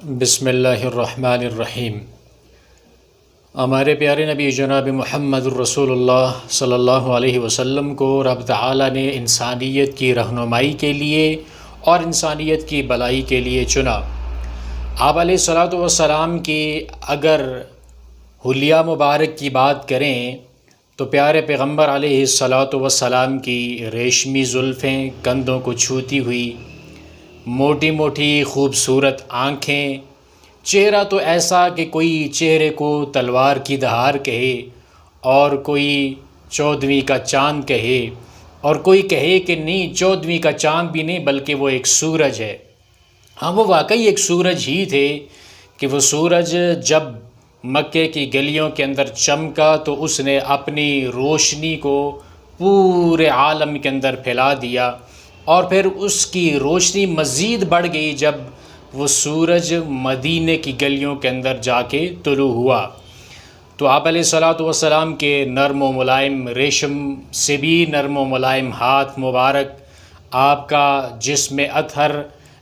بسم اللہ الرحمن الرحیم۔ ہمارے پیارے نبی جناب محمد الرسول اللہ صلی اللہ علیہ وسلم کو رب تعالیٰ نے انسانیت کی رہنمائی کے لیے اور انسانیت کی بھلائی کے لیے چنا۔ آپ علیہ الصلاۃ والسلام کی اگر حلیہ مبارک کی بات کریں تو پیارے پیغمبر علیہ الصلاۃ والسلام کی ریشمی زلفیں کندھوں کو چھوتی ہوئی، موٹی موٹی خوبصورت آنکھیں، چہرہ تو ایسا کہ کوئی چہرے کو تلوار کی دھار کہے اور کوئی 14ویں کا چاند کہے، اور کوئی کہے کہ نہیں 14ویں کا چاند بھی نہیں بلکہ وہ ایک سورج ہے۔ ہاں، وہ واقعی ایک سورج ہی تھے کہ وہ سورج جب مکے کی گلیوں کے اندر چمکا تو اس نے اپنی روشنی کو پورے عالم کے اندر پھیلا دیا، اور پھر اس کی روشنی مزید بڑھ گئی جب وہ سورج مدینے کی گلیوں کے اندر جا کے طلوع ہوا۔ تو آپ علیہ الصلاۃ والسلام کے نرم و ملائم ریشم سے بھی نرم و ملائم ہاتھ مبارک، آپ کا جسم اطہر،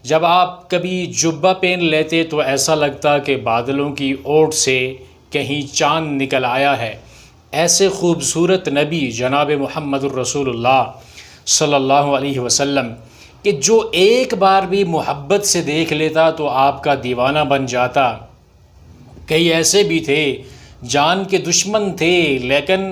جب آپ کبھی جبہ پہن لیتے تو ایسا لگتا کہ بادلوں کی اوٹ سے کہیں چاند نکل آیا ہے۔ ایسے خوبصورت نبی جناب محمد الرسول اللہ صلی اللہ علیہ وسلم کہ جو ایک بار بھی محبت سے دیکھ لیتا تو آپ کا دیوانہ بن جاتا۔ کئی ایسے بھی تھے جان کے دشمن تھے، لیکن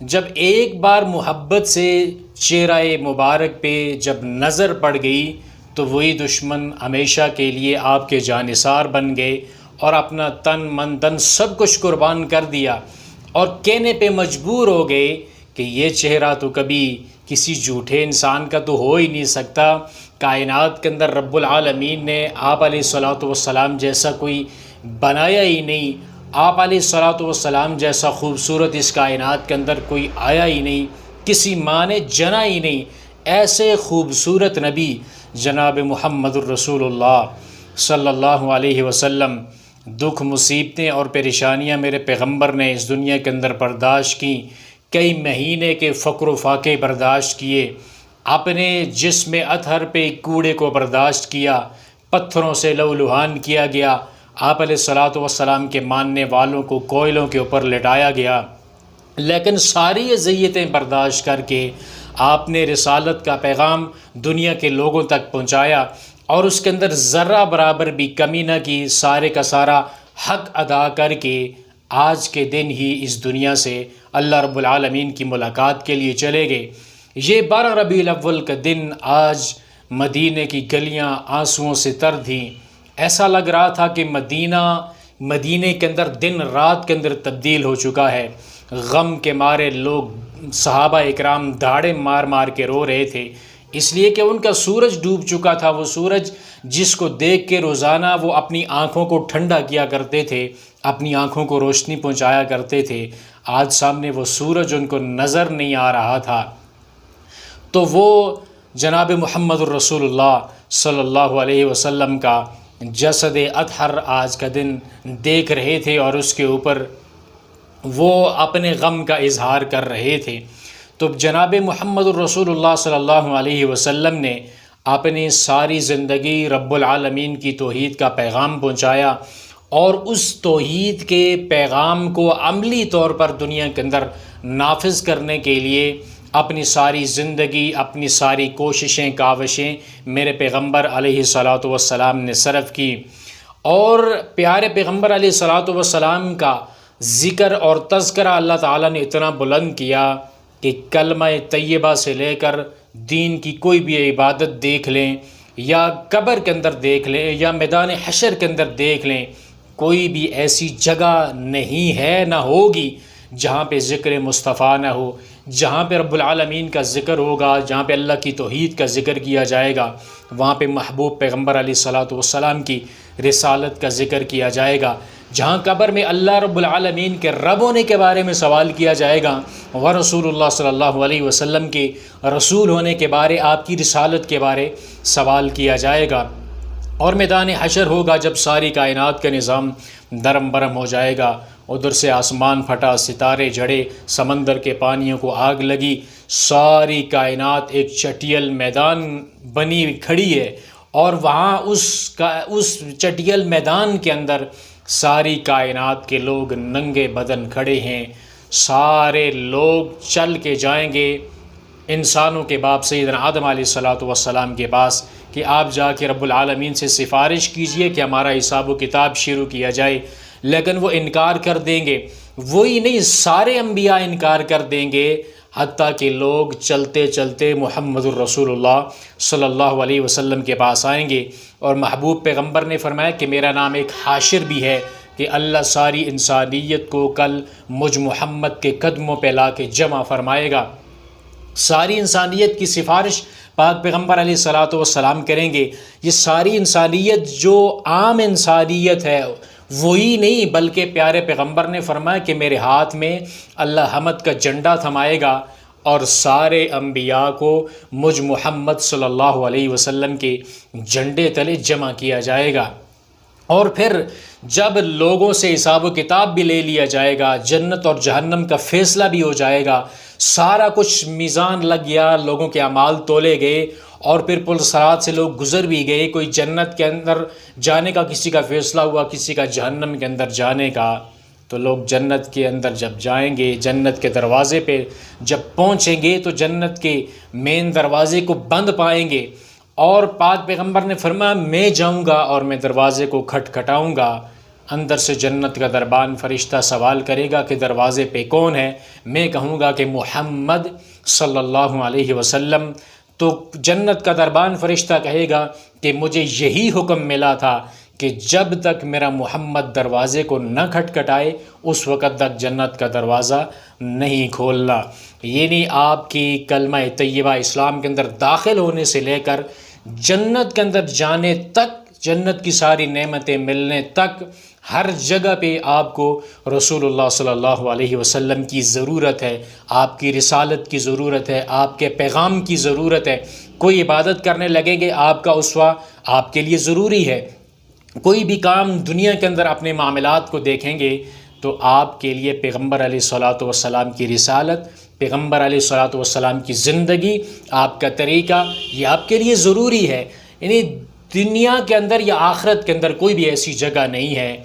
جب ایک بار محبت سے چہرہ مبارک پہ جب نظر پڑ گئی تو وہی دشمن ہمیشہ کے لیے آپ کے جانثار بن گئے اور اپنا تن من دن سب کچھ قربان کر دیا، اور کہنے پہ مجبور ہو گئے کہ یہ چہرہ تو کبھی کسی جھوٹے انسان کا تو ہو ہی نہیں سکتا۔ کائنات کے اندر رب العالمین نے آپ علیہ الصلاۃ والسلام جیسا کوئی بنایا ہی نہیں، آپ علیہ الصلاۃ والسلام جیسا خوبصورت اس کائنات کے اندر کوئی آیا ہی نہیں، کسی ماں نے جنا ہی نہیں۔ ایسے خوبصورت نبی جناب محمد الرسول اللہ صلی اللہ علیہ وسلم، دکھ مصیبتیں اور پریشانیاں میرے پیغمبر نے اس دنیا کے اندر برداشت کی، کئی مہینے کے فقر و فاقے برداشت کیے، اپنے جسم اطہر پہ کوڑے کو برداشت کیا، پتھروں سے لہولہان کیا گیا، آپ علیہ الصلاۃ والسلام کے ماننے والوں کو کوئلوں کے اوپر لٹایا گیا، لیکن ساری اذیتیں برداشت کر کے آپ نے رسالت کا پیغام دنیا کے لوگوں تک پہنچایا، اور اس کے اندر ذرہ برابر بھی کمی نہ کی، سارے کا سارا حق ادا کر کے آج کے دن ہی اس دنیا سے اللہ رب العالمین کی ملاقات کے لیے چلے گئے۔ یہ 12 ربیع الاول کا دن آج مدینے کی گلیاں آنسوؤں سے تر تھیں۔ ایسا لگ رہا تھا کہ مدینے کے اندر دن رات کے اندر تبدیل ہو چکا ہے۔ غم کے مارے لوگ صحابہ اکرام دھاڑے مار مار کے رو رہے تھے، اس لیے کہ ان کا سورج ڈوب چکا تھا، وہ سورج جس کو دیکھ کے روزانہ وہ اپنی آنکھوں کو ٹھنڈا کیا کرتے تھے، اپنی آنکھوں کو روشنی پہنچایا کرتے تھے، آج سامنے وہ سورج ان کو نظر نہیں آ رہا تھا۔ تو وہ جناب محمد الرسول اللہ صلی اللہ علیہ وسلم کا جسد اطہر آج کا دن دیکھ رہے تھے، اور اس کے اوپر وہ اپنے غم کا اظہار کر رہے تھے۔ تو جناب محمد الرسول اللہ صلی اللہ علیہ وسلم نے اپنی ساری زندگی رب العالمین کی توحید کا پیغام پہنچایا، اور اس توحید کے پیغام کو عملی طور پر دنیا کے اندر نافذ کرنے کے لیے اپنی ساری زندگی، اپنی ساری کوششیں کاوشیں میرے پیغمبر علیہ الصلاۃ والسلام نے صرف کی، اور پیارے پیغمبر علیہ الصلاۃ والسلام کا ذکر اور تذکرہ اللہ تعالیٰ نے اتنا بلند کیا کہ کلمہ طیبہ سے لے کر دین کی کوئی بھی عبادت دیکھ لیں، یا قبر کے اندر دیکھ لیں، یا میدان حشر کے اندر دیکھ لیں، کوئی بھی ایسی جگہ نہیں ہے، نہ ہوگی جہاں پہ ذکر مصطفیٰ نہ ہو، جہاں پہ رب العالمین کا ذکر ہوگا، جہاں پہ اللہ کی توحید کا ذکر کیا جائے گا، وہاں پہ محبوب پیغمبر علیہ الصلاۃ والسلام کی رسالت کا ذکر کیا جائے گا، جہاں قبر میں اللہ رب العالمین کے رب ہونے کے بارے میں سوال کیا جائے گا، ورسول اللہ صلی اللہ علیہ وسلم کے رسول ہونے کے بارے، آپ کی رسالت کے بارے سوال کیا جائے گا، اور میدان حشر ہوگا جب ساری کائنات کا نظام درم برم ہو جائے گا، ادھر سے آسمان پھٹا، ستارے جھڑے، سمندر کے پانیوں کو آگ لگی، ساری کائنات ایک چٹیل میدان بنی کھڑی ہے، اور وہاں اس چٹیل میدان کے اندر ساری کائنات کے لوگ ننگے بدن کھڑے ہیں، سارے لوگ چل کے جائیں گے انسانوں کے باپ سیدنا آدم علیہ الصلوۃ والسلام کے پاس کہ آپ جا کے رب العالمین سے سفارش کیجئے کہ ہمارا حساب و کتاب شروع کیا جائے، لیکن وہ انکار کر دیں گے۔ وہی نہیں، سارے انبیاء انکار کر دیں گے، حتیٰ کہ لوگ چلتے چلتے محمد الرسول اللہ صلی اللہ علیہ وسلم کے پاس آئیں گے، اور محبوب پیغمبر نے فرمایا کہ میرا نام ایک حاشر بھی ہے کہ اللہ ساری انسانیت کو کل مجھ محمد کے قدموں پہ لا کے جمع فرمائے گا۔ ساری انسانیت کی سفارش پاک پیغمبر علیہ الصلوۃ والسلام کریں گے۔ یہ ساری انسانیت جو عام انسانیت ہے وہی نہیں، بلکہ پیارے پیغمبر نے فرمایا کہ میرے ہاتھ میں اللہ حمد کا جھنڈا تھمائے گا اور سارے انبیاء کو مجھ محمد صلی اللہ علیہ وسلم کے جھنڈے تلے جمع کیا جائے گا۔ اور پھر جب لوگوں سے حساب و کتاب بھی لے لیا جائے گا، جنت اور جہنم کا فیصلہ بھی ہو جائے گا، سارا کچھ میزان لگ گیا، لوگوں کے اعمال تولے گئے، اور پھر پل صراط سے لوگ گزر بھی گئے، کوئی جنت کے اندر جانے کا کسی کا فیصلہ ہوا، کسی کا جہنم کے اندر جانے کا، تو لوگ جنت کے اندر جب جائیں گے، جنت کے دروازے پہ جب پہنچیں گے تو جنت کے مین دروازے کو بند پائیں گے، اور پاک پیغمبر نے فرمایا میں جاؤں گا اور میں دروازے کو کھٹکھٹاؤں گا۔ اندر سے جنت کا دربان فرشتہ سوال کرے گا کہ دروازے پہ کون ہے؟ میں کہوں گا کہ محمد صلی اللہ علیہ وسلم۔ تو جنت کا دربان فرشتہ کہے گا کہ مجھے یہی حکم ملا تھا کہ جب تک میرا محمد دروازے کو نہ کھٹکھٹائے اس وقت تک جنت کا دروازہ نہیں کھولنا۔ یعنی آپ کی کلمہ طیبہ اسلام کے اندر داخل ہونے سے لے کر جنت کے اندر جانے تک، جنت کی ساری نعمتیں ملنے تک، ہر جگہ پہ آپ کو رسول اللہ صلی اللہ علیہ وسلم کی ضرورت ہے، آپ کی رسالت کی ضرورت ہے، آپ کے پیغام کی ضرورت ہے۔ کوئی عبادت کرنے لگیں گے، آپ کا اسوہ آپ کے لیے ضروری ہے۔ کوئی بھی کام دنیا کے اندر اپنے معاملات کو دیکھیں گے تو آپ کے لیے پیغمبر علیہ الصلوۃ والسلام کی رسالت، پیغمبر علیہ الصلوۃ والسلام کی زندگی، آپ کا طریقہ، یہ آپ کے لیے ضروری ہے۔ یعنی دنیا کے اندر یا آخرت کے اندر کوئی بھی ایسی جگہ نہیں ہے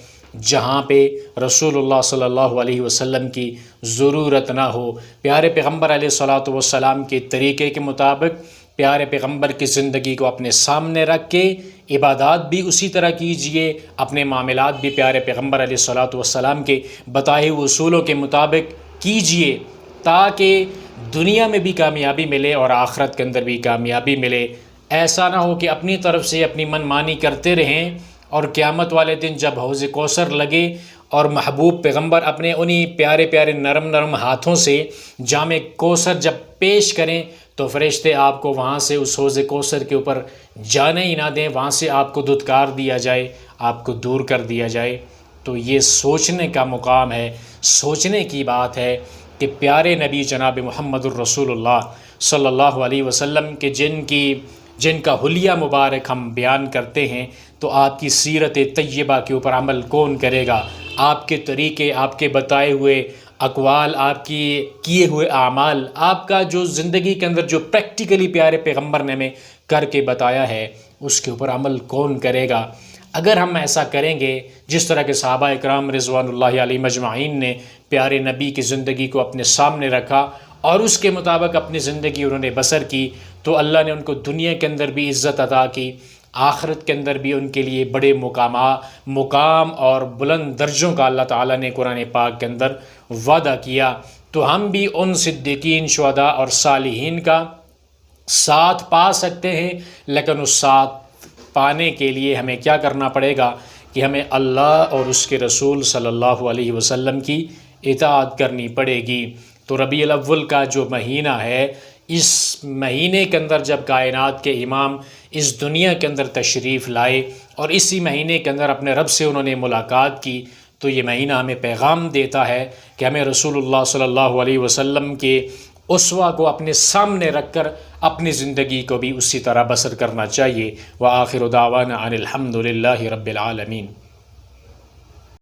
جہاں پہ رسول اللہ صلی اللہ علیہ وسلم کی ضرورت نہ ہو۔ پیارے پیغمبر علیہ الصلوۃ والسلام کے طریقے کے مطابق پیارے پیغمبر کی زندگی کو اپنے سامنے رکھ کے عبادات بھی اسی طرح کیجئے، اپنے معاملات بھی پیارے پیغمبر علیہ الصلوۃ والسلام کے بتائے ہوئے اصولوں کے مطابق کیجئے، تاکہ دنیا میں بھی کامیابی ملے اور آخرت کے اندر بھی کامیابی ملے۔ ایسا نہ ہو کہ اپنی طرف سے اپنی من مانی کرتے رہیں اور قیامت والے دن جب حوض کوثر لگے اور محبوب پیغمبر اپنے انہی پیارے پیارے نرم نرم ہاتھوں سے جام کوثر جب پیش کریں تو فرشتے آپ کو وہاں سے اس حوض کوثر کے اوپر جانے ہی نہ دیں، وہاں سے آپ کو دھتکار دیا جائے، آپ کو دور کر دیا جائے۔ تو یہ سوچنے کا مقام ہے، سوچنے کی بات ہے کہ پیارے نبی جناب محمد الرسول اللہ صلی اللہ علیہ وسلم کے جن کا حلیہ مبارک ہم بیان کرتے ہیں، تو آپ کی سیرت طیبہ کے اوپر عمل کون کرے گا؟ آپ کے طریقے، آپ کے بتائے ہوئے اقوال، آپ کی کیے ہوئے اعمال، آپ کا جو زندگی کے اندر جو پریکٹیکلی پیارے پیغمبر نے ہمیں کر کے بتایا ہے، اس کے اوپر عمل کون کرے گا؟ اگر ہم ایسا کریں گے جس طرح کے صحابہ اکرام رضوان اللہ علیہ مجمعین نے پیارے نبی کی زندگی کو اپنے سامنے رکھا اور اس کے مطابق اپنی زندگی انہوں نے بسر کی، تو اللہ نے ان کو دنیا کے اندر بھی عزت عطا کی، آخرت کے اندر بھی ان کے لیے بڑے مقام اور بلند درجوں کا اللہ تعالیٰ نے قرآن پاک کے اندر وعدہ کیا۔ تو ہم بھی ان صدیقین، شہداء اور صالحین کا ساتھ پا سکتے ہیں، لیکن اس ساتھ پانے کے لیے ہمیں کیا کرنا پڑے گا کہ ہمیں اللہ اور اس کے رسول صلی اللہ علیہ وسلم کی اطاعت کرنی پڑے گی۔ تو ربیع الاول کا جو مہینہ ہے، اس مہینے کے اندر جب کائنات کے امام اس دنیا کے اندر تشریف لائے اور اسی مہینے کے اندر اپنے رب سے انہوں نے ملاقات کی، تو یہ مہینہ ہمیں پیغام دیتا ہے کہ ہمیں رسول اللہ صلی اللہ علیہ وسلم کے اسوہ کو اپنے سامنے رکھ کر اپنی زندگی کو بھی اسی طرح بسر کرنا چاہیے۔ وآخر دعوانا ان الحمد للہ رب العالمین۔